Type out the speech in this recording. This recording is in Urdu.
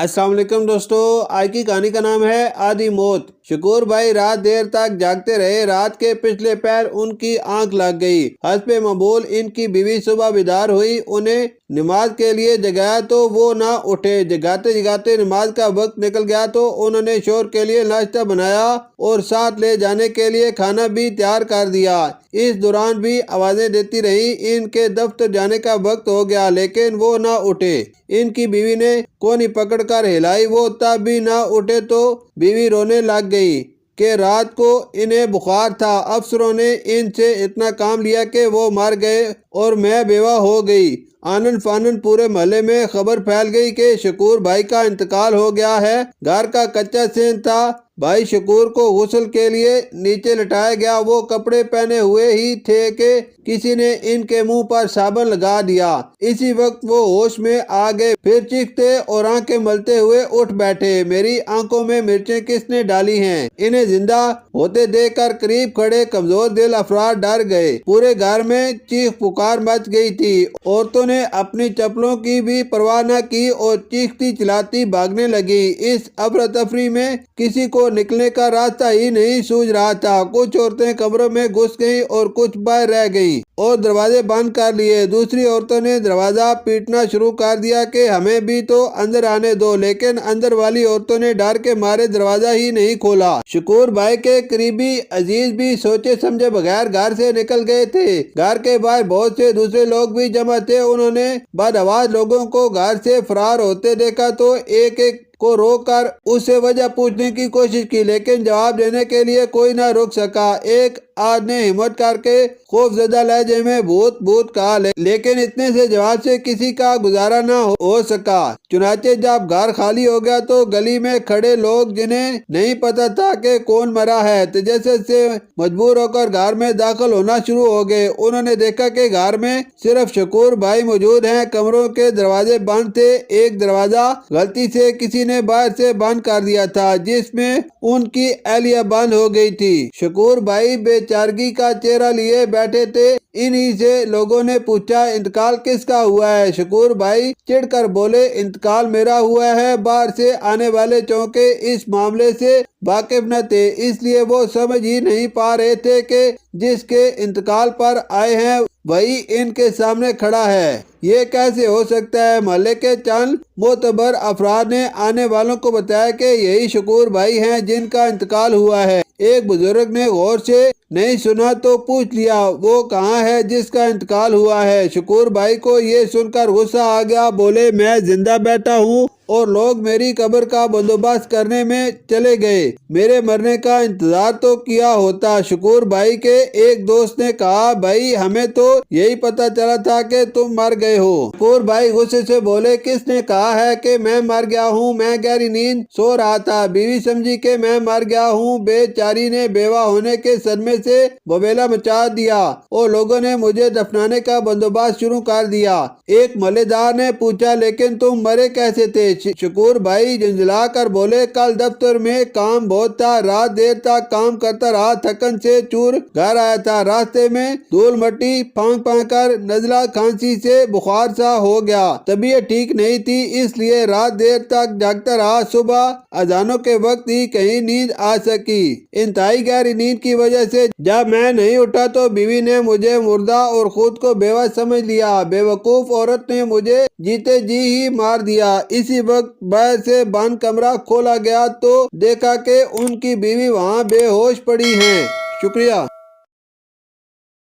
السلام علیکم دوستو، آج کی کہانی کا نام ہے آدھی موت۔ شکور بھائی رات دیر تک جاگتے رہے۔ رات کے پچھلے پہر ان کی آنکھ لگ گئی۔ حسب معمول ان کی بیوی صبح بیدار ہوئی، انہیں نماز کے لیے جگایا تو وہ نہ اٹھے۔ جگاتے جگاتے نماز کا وقت نکل گیا تو انہوں نے شوہر کے لیے ناشتہ بنایا اور ساتھ لے جانے کے لیے کھانا بھی تیار کر دیا۔ اس دوران بھی آوازیں دیتی رہی۔ ان کے دفتر جانے کا وقت ہو گیا لیکن وہ نہ اٹھے۔ ان کی بیوی نے کونی پکڑ کر ہلائی، وہ تب بھی نہ اٹھے تو بیوی رونے لگ گئی کہ رات کو انہیں بخار تھا۔ افسروں نے ان سے اتنا کام لیا کہ وہ مر گئے اور میں بیوہ ہو گئی۔ آنن فانن پورے محلے میں خبر پھیل گئی کہ شکور بھائی کا انتقال ہو گیا ہے۔ گھر کا کچا سین تھا۔ بھائی شکور کو غسل کے لیے نیچے لٹایا گیا۔ وہ کپڑے پہنے ہوئے ہی تھے کہ کسی نے ان کے منہ پر صابن لگا دیا۔ اسی وقت وہ ہوش میں آ گئے، پھر چیختے اور آنکھیں ملتے ہوئے اٹھ بیٹھے۔ میری آنکھوں میں مرچیں کس نے ڈالی ہیں؟ انہیں زندہ ہوتے دیکھ کر قریب کھڑے کمزور دل افراد ڈر گئے۔ پورے گھر میں چیخ پکار مچ گئی تھی۔ عورتوں نے اپنی چپلوں کی بھی پرواہ نہ کی اور چیختی چلاتی بھاگنے لگی۔ اس افراتفری میں کسی کو نکلنے کا راستہ ہی نہیں سوجھ رہا تھا۔ کچھ عورتیں کمروں میں گھس گئیں اور کچھ باہر رہ گئیں اور دروازے بند کر لیے۔ دوسری عورتوں نے دروازہ پیٹنا شروع کر دیا کہ ہمیں بھی تو اندر آنے دو، لیکن اندر والی عورتوں نے ڈر کے مارے دروازہ ہی نہیں کھولا۔ شکور بھائی کے قریبی عزیز بھی سوچے سمجھے بغیر گھر سے نکل گئے تھے۔ گھر کے باہر بہت سے دوسرے لوگ بھی جمع تھے۔ انہوں نے بدحواس لوگوں کو گھر سے فرار ہوتے دیکھا تو ایک ایک کو روک کر اس سے وجہ پوچھنے کی کوشش کی، لیکن جواب دینے کے لیے کوئی نہ روک سکا۔ ایک آدمی نے ہمت کر کے خوف زدہ لہجے میں بھوت بھوت کہا، لیکن اتنے سے جواب سے کسی کا گزارا نہ ہو سکا۔ چنانچہ جب گھر خالی ہو گیا تو گلی میں کھڑے لوگ جنہیں نہیں پتا تھا کہ کون مرا ہے، تجسس سے مجبور ہو کر گھر میں داخل ہونا شروع ہو گئے۔ انہوں نے دیکھا کہ گھر میں صرف شکور بھائی موجود ہیں۔ کمروں کے دروازے بند تھے۔ ایک دروازہ غلطی سے کسی نے باہر سے بند کر دیا تھا جس میں ان کی اہلیہ بند ہو گئی تھی۔ شکور بھائی بے چارگی کا چہرہ لیے بیٹھے تھے۔ انہی سے لوگوں نے پوچھا، انتقال کس کا ہوا ہے؟ شکور بھائی چڑھ کر بولے، انتقال میرا ہوا ہے۔ باہر سے آنے والے چونکہ اس معاملے سے واقف نہ تھے، اس لیے وہ سمجھ ہی نہیں پا رہے تھے کہ جس کے انتقال پر آئے ہیں وہی ان کے سامنے کھڑا ہے۔ یہ کیسے ہو سکتا ہے؟ محلے کے چند معتبر افراد نے آنے والوں کو بتایا کہ یہی شکور بھائی ہیں جن کا انتقال ہوا ہے۔ ایک بزرگ نے غور سے نہیں سنا تو پوچھ لیا، وہ کہاں ہے جس کا انتقال ہوا ہے؟ شکور بھائی کو یہ سن کر غصہ آ گیا۔ بولے، میں زندہ بیٹھا ہوں اور لوگ میری قبر کا بندوبست کرنے میں چلے گئے۔ میرے مرنے کا انتظار تو کیا ہوتا۔ شکور بھائی کے ایک دوست نے کہا، بھائی ہمیں تو یہی پتا چلا تھا کہ تم مر گئے ہو۔ شکور بھائی غصے سے بولے، کس نے کہا ہے کہ میں مر گیا ہوں؟ میں گہری نیند سو رہا تھا، بیوی سمجھی کہ میں مر گیا ہوں۔ بے چاری نے بیوہ ہونے کے صدمے سے بویلا مچا دیا اور لوگوں نے مجھے دفنانے کا بندوبست شروع کر دیا۔ ایک محلے دار نے پوچھا، لیکن تم مرے کیسے تھے؟ شکور بھائی جھنجھلا کر بولے، کل دفتر میں کام بہت تھا، رات دیر تک کام کرتا رہا، تھکن سے چور گھر آیا تھا، راستے میں دھول مٹی پھانک پھانک کر نزلہ کھانسی سے بخار سا ہو گیا، طبیعت ٹھیک نہیں تھی، اس لیے رات دیر تک جاگتا رہا، صبح اذانوں کے وقت ہی کہیں نیند آ سکی۔ انتہائی گہری نیند کی وجہ سے جب میں نہیں اٹھا تو بیوی نے مجھے مردہ اور خود کو بیوہ سمجھ لیا۔ بے وقوف عورت نے مجھے جیتے جی ہی مار دیا۔ اسی وقت باہر سے بند کمرہ کھولا گیا تو دیکھا کہ ان کی بیوی وہاں بے ہوش پڑی ہیں۔ شکریہ۔